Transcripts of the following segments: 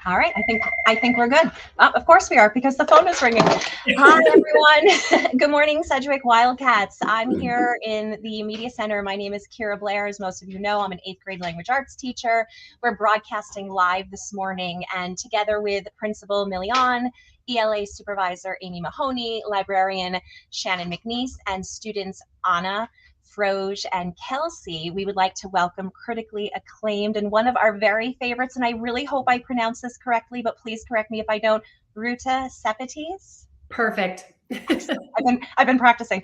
All right, I think we're good. Of course we are, because the phone is ringing. Hi everyone. Good morning, Sedgwick Wildcats. I'm here in the Media Center. My name is Kira Blair. As most of you know, I'm an 8th grade language arts teacher. We're broadcasting live this morning, and together with Principal Milian, ELA Supervisor Amy Mahoney, Librarian Shannon McNeese, and students Anna, Froge, and Kelsey, we would like to welcome critically acclaimed and one of our very favorites, and I really hope I pronounce this correctly, but please correct me if I don't, Ruta Sepetys. Perfect. I've been practicing.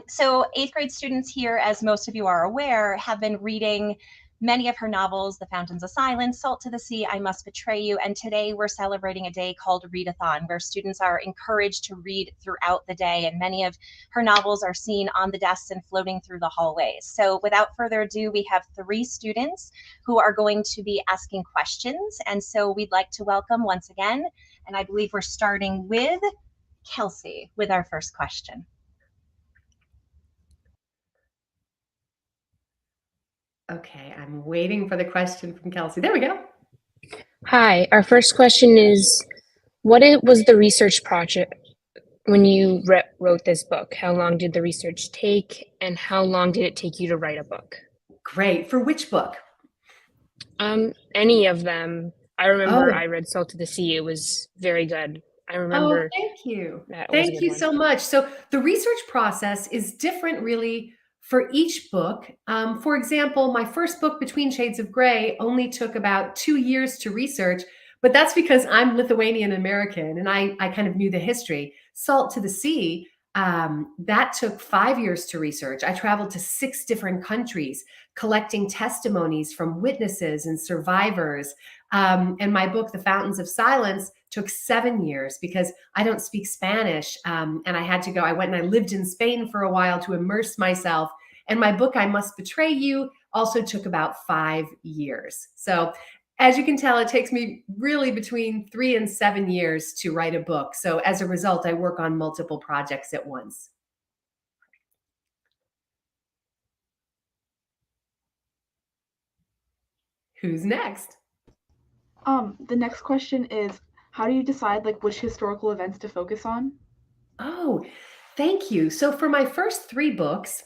So 8th grade students here, as most of you are aware, have been reading many of her novels, The Fountains of Silence, Salt to the Sea, I Must Betray You, and today we're celebrating a day called Readathon, where students are encouraged to read throughout the day, and many of her novels are seen on the desks and floating through the hallways. So without further ado, we have 3 students who are going to be asking questions, and so we'd like to welcome once again, and I believe we're starting with Kelsey with our first question. Okay, I'm waiting for the question from Kelsey. There we go. Hi, our first question is, what was the research project when you wrote this book? How long did the research take, and how long did it take you to write a book? Great. For which book? Any of them. I remember I read Salt to the Sea. It was very good. I remember. Oh, thank you. Thank you so much. So the research process is different really for each book. For example, my first book, Between Shades of Grey, only took about 2 years to research, but that's because I'm Lithuanian American and I kind of knew the history. Salt to the Sea, that took 5 years to research. I traveled to 6 different countries, collecting testimonies from witnesses and survivors. And my book, The Fountains of Silence, took 7 years because I don't speak Spanish. And I went and I lived in Spain for a while to immerse myself. And my book, I Must Betray You, also took about 5 years. So as you can tell, it takes me really between 3 and 7 years to write a book. So as a result, I work on multiple projects at once. Who's next? The next question is, how do you decide which historical events to focus on? Oh, thank you. So for my first 3 books,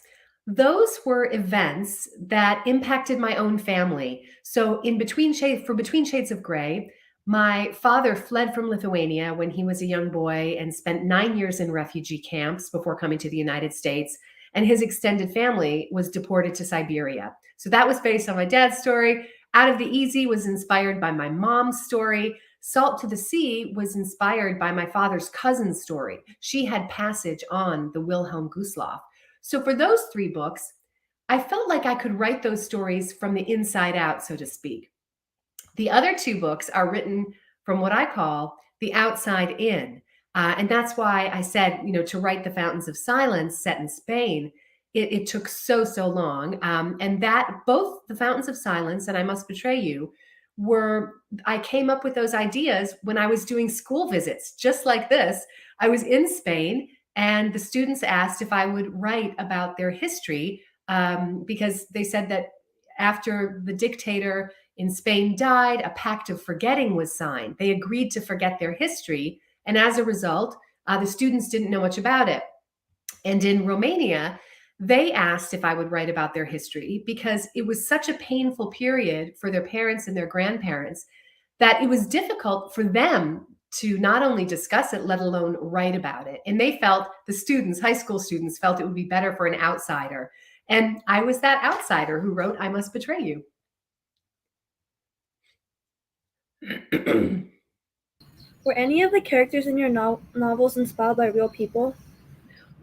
those were events that impacted my own family. So Between Shades of Grey, my father fled from Lithuania when he was a young boy and spent 9 years in refugee camps before coming to the United States. And his extended family was deported to Siberia. So that was based on my dad's story. Out of the Easy was inspired by my mom's story. Salt to the Sea was inspired by my father's cousin's story. She had passage on the Wilhelm Gustloff. So for those 3 books, I felt like I could write those stories from the inside out, so to speak. The other 2 books are written from what I call the outside in. And that's why I said, to write The Fountains of Silence set in Spain, it took so long. And that both The Fountains of Silence and I Must Betray You I came up with those ideas when I was doing school visits, just like this. I was in Spain and the students asked if I would write about their history because they said that after the dictator in Spain died, a pact of forgetting was signed. They agreed to forget their history. And as a result, the students didn't know much about it. And in Romania, they asked if I would write about their history because it was such a painful period for their parents and their grandparents that it was difficult for them to not only discuss it, let alone write about it. And they felt, the students, high school students, felt it would be better for an outsider. And I was that outsider who wrote I Must Betray You. Were any of the characters in your novels inspired by real people?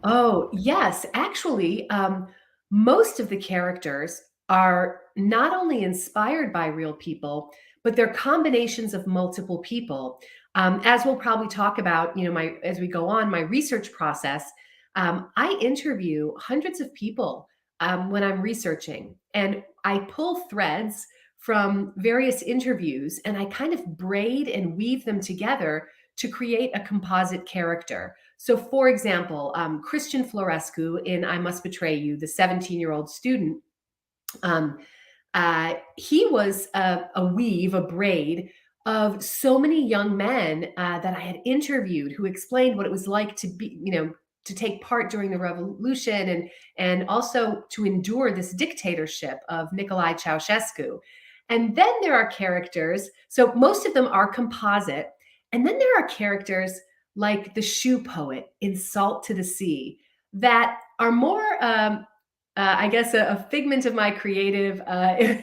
Oh, yes. Actually, most of the characters are not only inspired by real people, but they're combinations of multiple people. As we'll probably talk about, as we go on, my research process, I interview hundreds of people when I'm researching, and I pull threads from various interviews and I kind of braid and weave them together to create a composite character. So for example, Christian Florescu in I Must Betray You, the 17-year-old student, He was a weave, a braid of so many young men that I had interviewed who explained what it was like to be, to take part during the revolution and also to endure this dictatorship of Nicolae Ceausescu. And then there are characters, so most of them are composite. And then there are characters like the shoe poet in Salt to the Sea that are more, I guess, a figment of my creative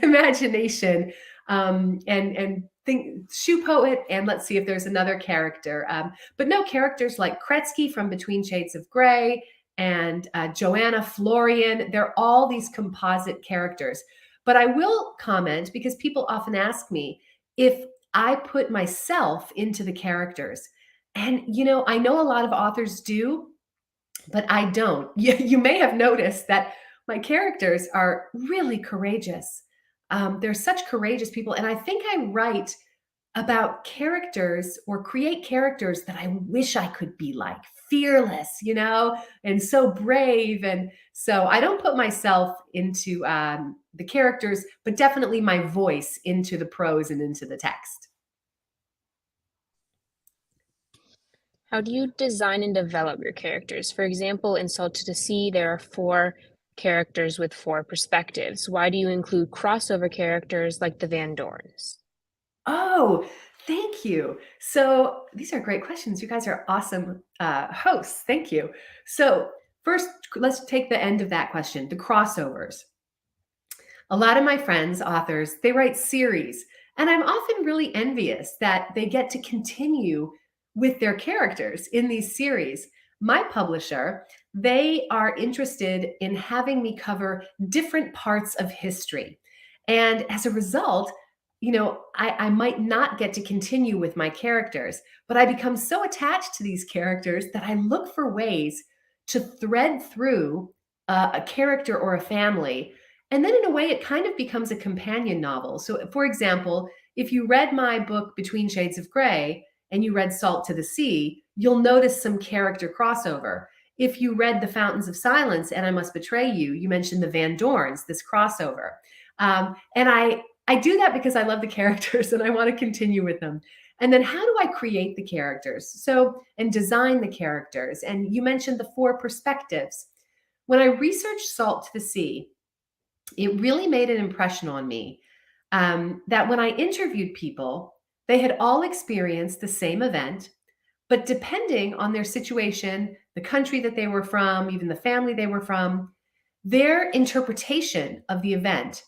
imagination. And think shoe poet, and let's see if there's another character. But no, characters like Kretzky from Between Shades of Grey and Joanna Florian. They're all these composite characters. But I will comment, because people often ask me if I put myself into the characters. And, I know a lot of authors do, but I don't. You may have noticed that my characters are really courageous. They're such courageous people. And I think I write about characters or create characters that I wish I could be like, fearless, and so brave. And so I don't put myself into the characters, but definitely my voice into the prose and into the text. How do you design and develop your characters? For example, in Salt to the Sea, there are 4 characters with 4 perspectives. Why do you include crossover characters like the Van Dorns? Oh, thank you. So these are great questions. You guys are awesome hosts. Thank you. So first, let's take the end of that question, the crossovers. A lot of my friends, authors, they write series, and I'm often really envious that they get to continue with their characters in these series. My publisher, they are interested in having me cover different parts of history. And as a result, I might not get to continue with my characters, but I become so attached to these characters that I look for ways to thread through a character or a family. And then in a way, it kind of becomes a companion novel. So for example, if you read my book, Between Shades of Grey, and you read Salt to the Sea, you'll notice some character crossover. If you read The Fountains of Silence and I Must Betray You, you mentioned the Van Dorns, this crossover. And I do that because I love the characters and I want to continue with them. And then how do I create the characters? And design the characters. And you mentioned the 4 perspectives. When I researched Salt to the Sea, it really made an impression on me that when I interviewed people, they had all experienced the same event, but depending on their situation, the country that they were from, even the family they were from, their interpretation of the event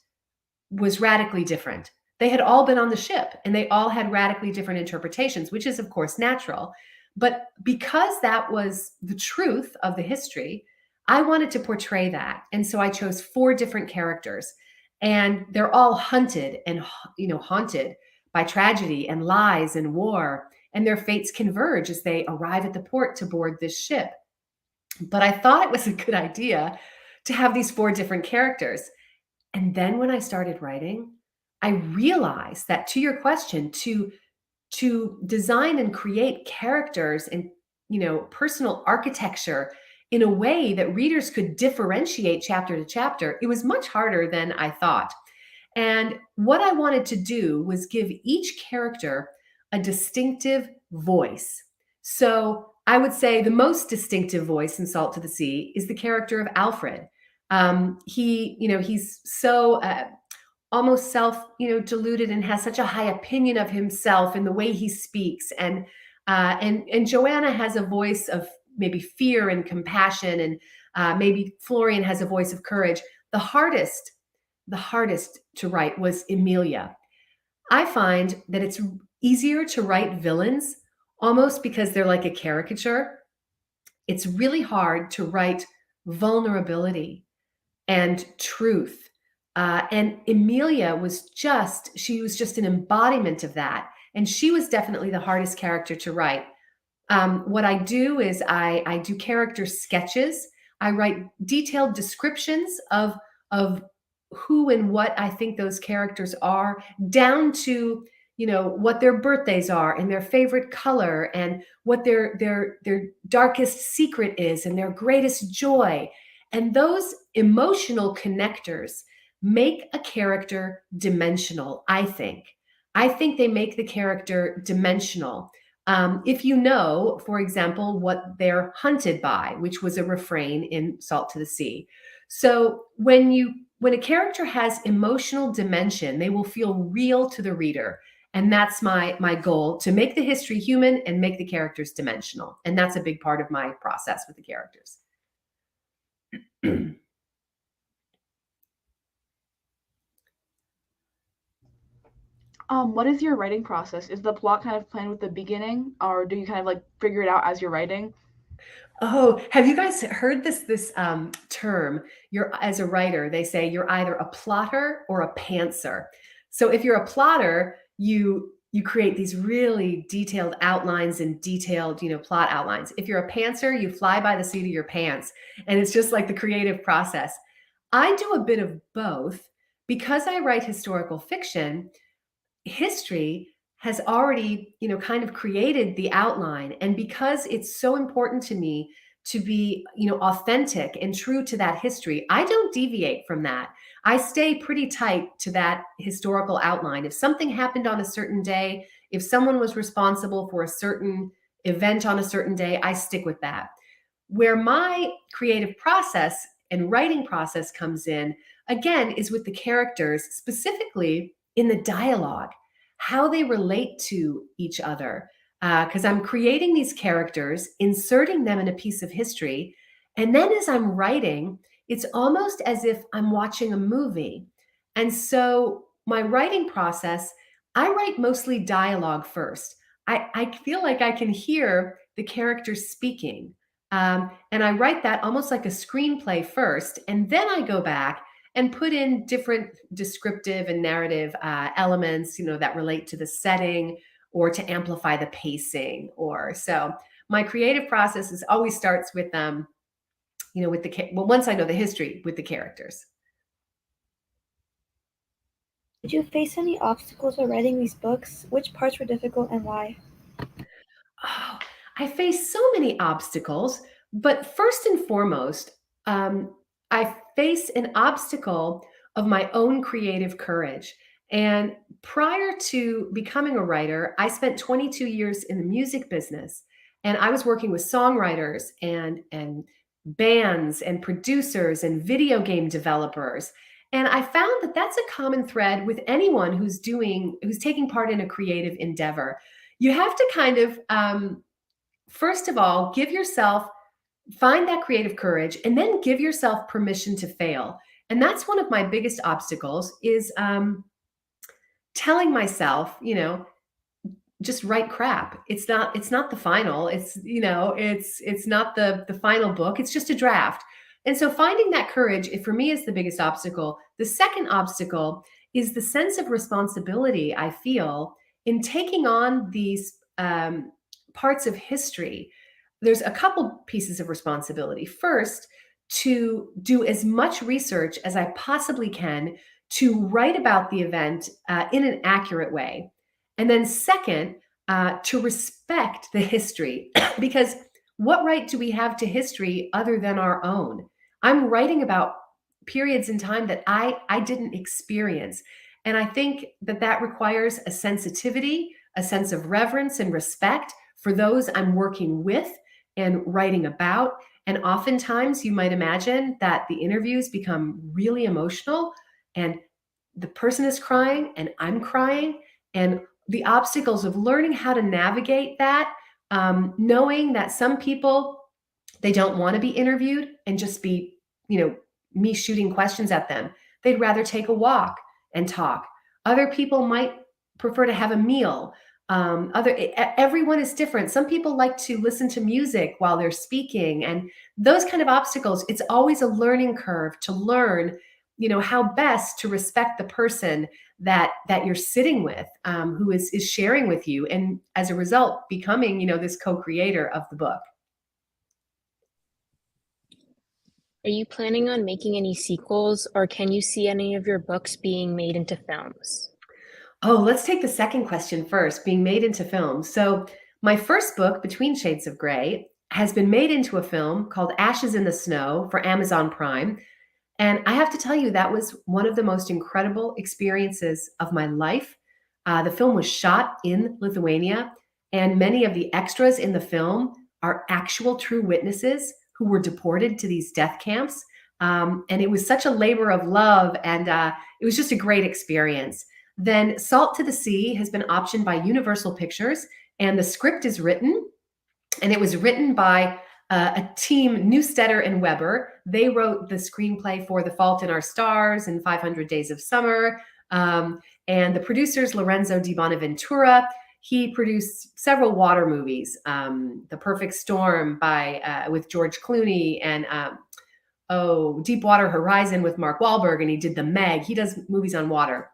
was radically different. They had all been on the ship and they all had radically different interpretations, which is of course natural. But because that was the truth of the history, I wanted to portray that. And so I chose 4 different characters, and they're all hunted and haunted by tragedy and lies and war, and their fates converge as they arrive at the port to board this ship. But I thought it was a good idea to have these 4 different characters. And then when I started writing, I realized that, to your question, to design and create characters and personal architecture in a way that readers could differentiate chapter to chapter, it was much harder than I thought. And what I wanted to do was give each character a distinctive voice. So I would say the most distinctive voice in Salt to the Sea is the character of Alfred. He's so almost deluded and has such a high opinion of himself in the way he speaks. And Joanna has a voice of maybe fear and compassion, and maybe Florian has a voice of courage. The hardest to write was Emilia. I find that it's easier to write villains almost because they're like a caricature. It's really hard to write vulnerability and truth. And Emilia was just an embodiment of that. And she was definitely the hardest character to write. What I do is I do character sketches. I write detailed descriptions of who and what I think those characters are, down to what their birthdays are and their favorite color and what their darkest secret is and their greatest joy. And those emotional connectors make a character dimensional, I think. I think they make the character dimensional. If you know, for example, what they're hunted by, which was a refrain in Salt to the Sea. So when a character has emotional dimension, they will feel real to the reader. And that's my goal, to make the history human and make the characters dimensional. And that's a big part of my process with the characters. What is your writing process? Is the plot kind of planned with the beginning, or do you kind of like figure it out as you're writing? Oh, have you guys heard this term? You're, as a writer, they say you're either a plotter or a pantser. So if you're a plotter, you create these really detailed outlines and detailed, plot outlines. If you're a pantser, you fly by the seat of your pants, and it's just like the creative process. I do a bit of both because I write historical fiction. History has already, kind of created the outline. And because it's so important to me to be, authentic and true to that history, I don't deviate from that. I stay pretty tight to that historical outline. If something happened on a certain day, if someone was responsible for a certain event on a certain day, I stick with that. Where my creative process and writing process comes in, again, is with the characters, specifically in the dialogue, how they relate to each other. Because I'm creating these characters, inserting them in a piece of history. And then as I'm writing, it's almost as if I'm watching a movie. And so my writing process, I write mostly dialogue first. I feel like I can hear the characters speaking. And I write that almost like a screenplay first. And then I go back and put in different descriptive and narrative elements, that relate to the setting or to amplify the pacing. Or so my creative process always starts with once I know the history, with the characters. Did you face any obstacles while writing these books? Which parts were difficult and why? Oh, I face so many obstacles, but first and foremost, I face an obstacle of my own creative courage. And prior to becoming a writer, I spent 22 years in the music business, and I was working with songwriters and bands and producers and video game developers. And I found that that's a common thread with anyone who's taking part in a creative endeavor. You have to kind of, first of all, find that creative courage, and then give yourself permission to fail. And that's one of my biggest obstacles, is telling myself, just write crap. It's not the final. It's not the final book. It's just a draft. And so finding that courage, for me, is the biggest obstacle. The second obstacle is the sense of responsibility I feel in taking on these parts of history. There's a couple pieces of responsibility. First, to do as much research as I possibly can to write about the event in an accurate way. And then second, to respect the history, because what right do we have to history other than our own? I'm writing about periods in time that I didn't experience. And I think that requires a sensitivity, a sense of reverence and respect for those I'm working with and writing about. And oftentimes you might imagine that the interviews become really emotional, and the person is crying and I'm crying, and the obstacles of learning how to navigate that, knowing that some people, they don't want to be interviewed and just be, me shooting questions at them. They'd rather take a walk and talk. Other people might prefer to have a meal. Everyone is different. Some people like to listen to music while they're speaking, and those kind of obstacles. It's always a learning curve to learn, how best to respect the person that you're sitting with, who is sharing with you, and as a result, becoming, this co-creator of the book. Are you planning on making any sequels, or can you see any of your books being made into films? Oh, let's take the second question first, being made into film. So my first book, Between Shades of Grey, has been made into a film called Ashes in the Snow for Amazon Prime. And I have to tell you, that was one of the most incredible experiences of my life. The film was shot in Lithuania, and many of the extras in the film are actual true witnesses who were deported to these death camps. And it was such a labor of love, and it was just a great experience. Then Salt to the Sea has been optioned by Universal Pictures, and the script is written, and it was written by a team, Newstetter and Weber. They wrote the screenplay for The Fault in Our Stars and 500 Days of Summer. And the producers, Lorenzo di Bonaventura, he produced several water movies, The Perfect Storm with George Clooney, and Deepwater Horizon with Mark Wahlberg, and he did The Meg. He does movies on water.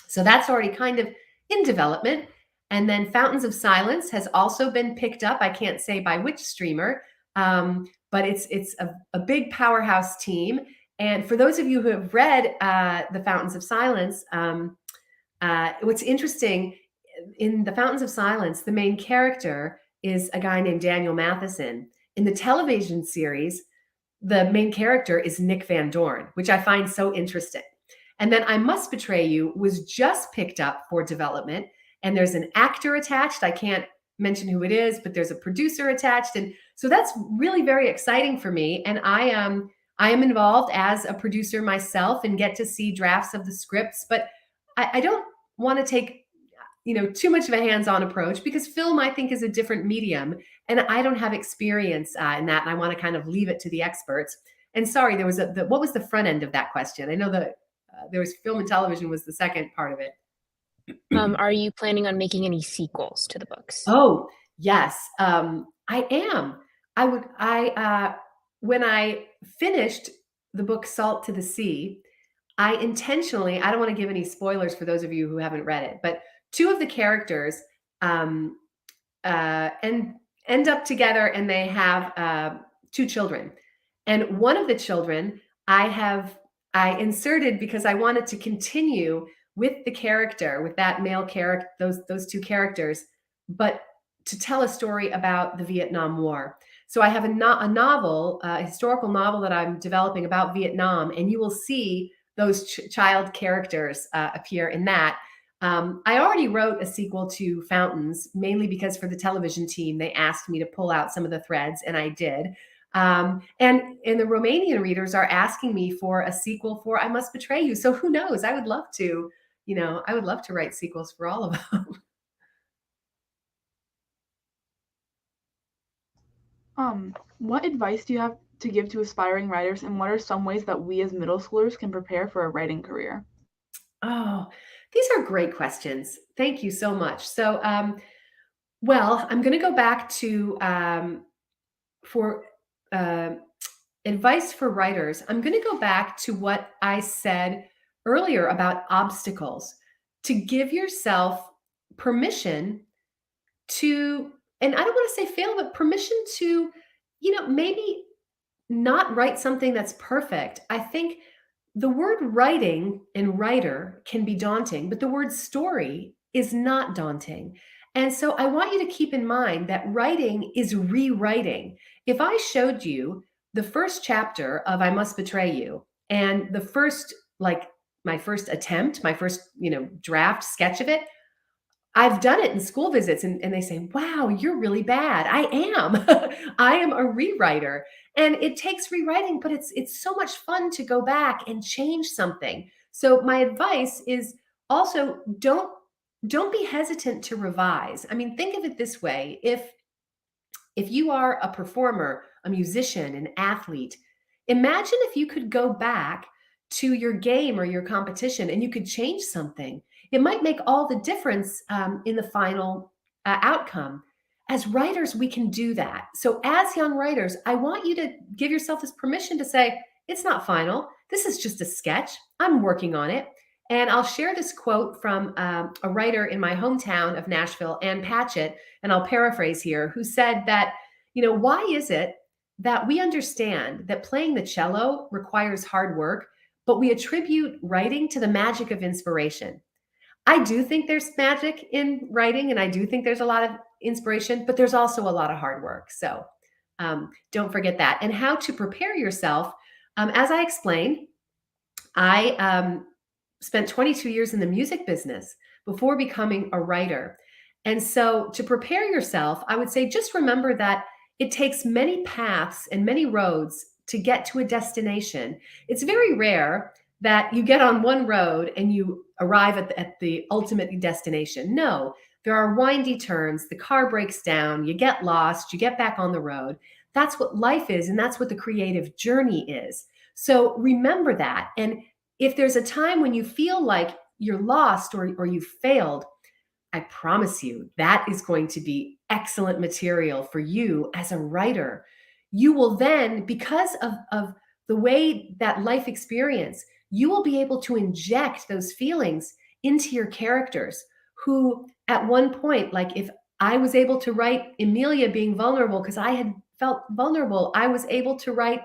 So that's already kind of in development. And then Fountains of Silence has also been picked up. I can't say by which streamer, but it's a big powerhouse team. And for those of you who have read The Fountains of Silence, what's interesting, in The Fountains of Silence, the main character is a guy named Daniel Matheson. In the television series, the main character is Nick Van Dorn, which I find so interesting. And then I Must Betray You was just picked up for development, and there's an actor attached. I can't mention who it is, but there's a producer attached. And so that's really very exciting for me. And I am involved as a producer myself and get to see drafts of the scripts, but I don't want to take too much of a hands-on approach, because film, I think, is a different medium, and I don't have experience in that, and I want to kind of leave it to the experts. And sorry, there was what was the front end of that question? I know that there was film and television was the second part of it. Are you planning on making any sequels to the books? Oh, yes. I am. When I finished the book Salt to the Sea, I intentionally, I don't want to give any spoilers for those of you who haven't read it, but two of the characters end up together, and they have two children. And one of the children I inserted because I wanted to continue with the character, with that male character, those two characters, but to tell a story about the Vietnam War. So I have a novel, a historical novel that I'm developing about Vietnam, and you will see those child characters appear in that. I already wrote a sequel to Fountains, mainly because for the television team, they asked me to pull out some of the threads, and I did. And the Romanian readers are asking me for a sequel for I Must Betray You. So who knows? I would love to, write sequels for all of them. What advice do you have to give to aspiring writers, and what are some ways that we as middle schoolers can prepare for a writing career? Oh, these are great questions. Thank you so much. So, well, I'm going to go back to for advice for writers. I'm going to go back to what I said earlier about obstacles, to give yourself permission to, and I don't want to say fail, but permission to, maybe not write something that's perfect. I think the word writing and writer can be daunting, but the word story is not daunting. And so I want you to keep in mind that writing is rewriting. If I showed you the first chapter of I Must Betray You, and the first, my first attempt, my first, draft sketch of it, I've done it in school visits, and they say, wow, you're really bad. I am. I am a rewriter. And it takes rewriting, but it's so much fun to go back and change something. So my advice is also don't be hesitant to revise. I mean, think of it this way. If you are a performer, a musician, an athlete, imagine if you could go back to your game or your competition and you could change something. It might make all the difference in the final outcome. As writers, we can do that. So as young writers, I want you to give yourself this permission to say, it's not final. This is just a sketch. I'm working on it. And I'll share this quote from a writer in my hometown of Nashville, Ann Patchett, and I'll paraphrase here, who said that, why is it that we understand that playing the cello requires hard work, but we attribute writing to the magic of inspiration? I do think there's magic in writing, and I do think there's a lot of inspiration, but there's also a lot of hard work. So don't forget that. And how to prepare yourself. As I explained, I spent 22 years in the music business before becoming a writer. And so to prepare yourself, I would say just remember that it takes many paths and many roads to get to a destination. It's very rare that you get on one road and you arrive at the ultimate destination. No, there are windy turns, the car breaks down, you get lost, you get back on the road. That's what life is, and that's what the creative journey is. So remember that. And if there's a time when you feel like you're lost or you failed, I promise you that is going to be excellent material for you as a writer. You will then, because of the way that life experience, you will be able to inject those feelings into your characters who at one point, like if I was able to write Emilia being vulnerable because I had felt vulnerable, I was able to write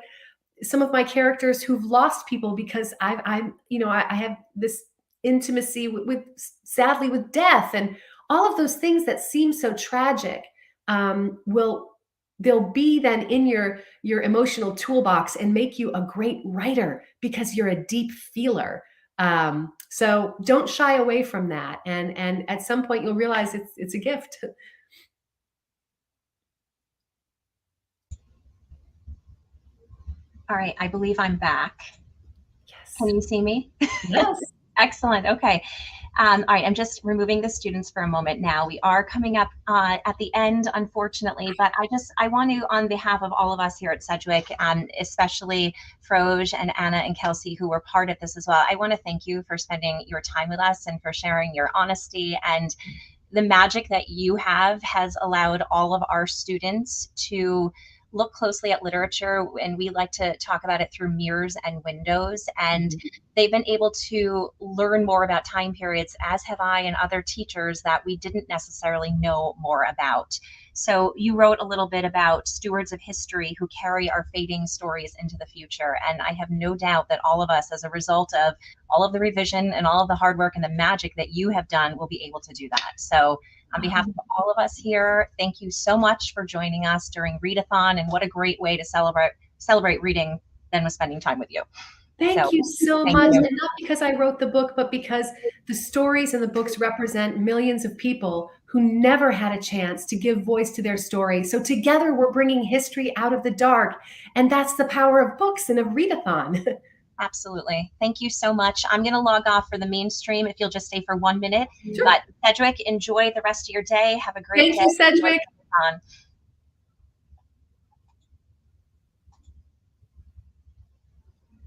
some of my characters who've lost people because I have this intimacy with sadly with death, and all of those things that seem so tragic they'll be then in your emotional toolbox and make you a great writer because you're a deep feeler. So don't shy away from that, and at some point you'll realize it's a gift. All right, I believe I'm back. Yes. Can you see me? Yes. Excellent. Okay. All right, I'm just removing the students for a moment now. We are coming up at the end, unfortunately, but I want to, on behalf of all of us here at Sedgwick, especially Froj and Anna and Kelsey, who were part of this as well, I want to thank you for spending your time with us and for sharing your honesty, and the magic that you have has allowed all of our students to look closely at literature, and we like to talk about it through mirrors and windows, and they've been able to learn more about time periods, as have I and other teachers, that we didn't necessarily know more about. So you wrote a little bit about stewards of history who carry our fading stories into the future, and I have no doubt that all of us, as a result of all of the revision and all of the hard work and the magic that you have done, will be able to do that. So on behalf of all of us here, thank you so much for joining us during Readathon, and what a great way to celebrate reading than with spending time with you. Thank you so much. And not because I wrote the book, but because the stories in the books represent millions of people who never had a chance to give voice to their story. So together we're bringing history out of the dark. And that's the power of books and of Readathon. Absolutely. Thank you so much. I'm going to log off for the mainstream if you'll just stay for 1 minute. Sure. But Sedgwick, enjoy the rest of your day. Have a great day. Thank you, Sedgwick.